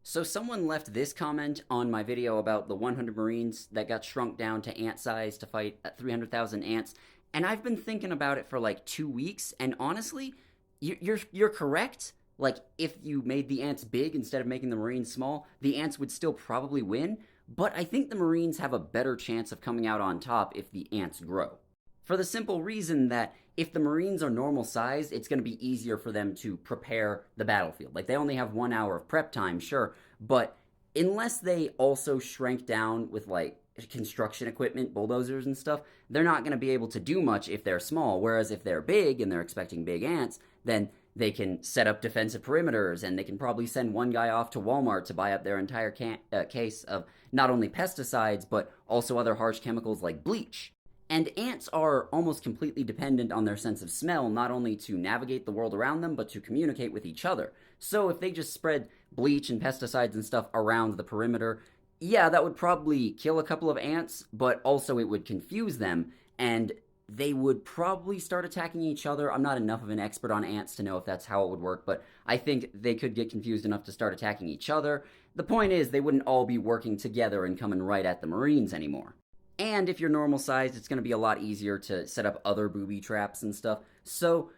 So someone left this comment on my video about the 100 Marines that got shrunk down to ant size to fight 300,000 ants, and I've been thinking about it for like 2 weeks. And honestly, you're correct. Like if you made the ants big instead of making the Marines small, the ants would still probably win. But I think the Marines have a better chance of coming out on top if the ants grow. For the simple reason that if the Marines are normal sized, it's going to be easier for them to prepare the battlefield. Like they only have 1 hour of prep time, sure, but unless they also shrank down with like construction equipment, bulldozers and stuff, they're not going to be able to do much if they're small. Whereas if they're big and they're expecting big ants, then they can set up defensive perimeters and they can probably send one guy off to Walmart to buy up their entire case of not only pesticides but also other harsh chemicals like bleach. And ants are almost completely dependent on their sense of smell, not only to navigate the world around them, but to communicate with each other. So if they just spread bleach and pesticides and stuff around the perimeter, yeah, that would probably kill a couple of ants, but also it would confuse them, and they would probably start attacking each other. I'm not enough of an expert on ants to know if that's how it would work, but I think they could get confused enough to start attacking each other. The point is, they wouldn't all be working together and coming right at the Marines anymore. And if you're normal sized, it's going to be a lot easier to set up other booby traps and stuff. So,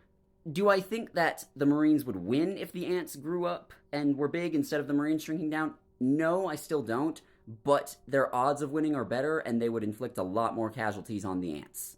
do I think that the Marines would win if the ants grew up and were big instead of the Marines shrinking down? No, I still don't. But their odds of winning are better, and they would inflict a lot more casualties on the ants.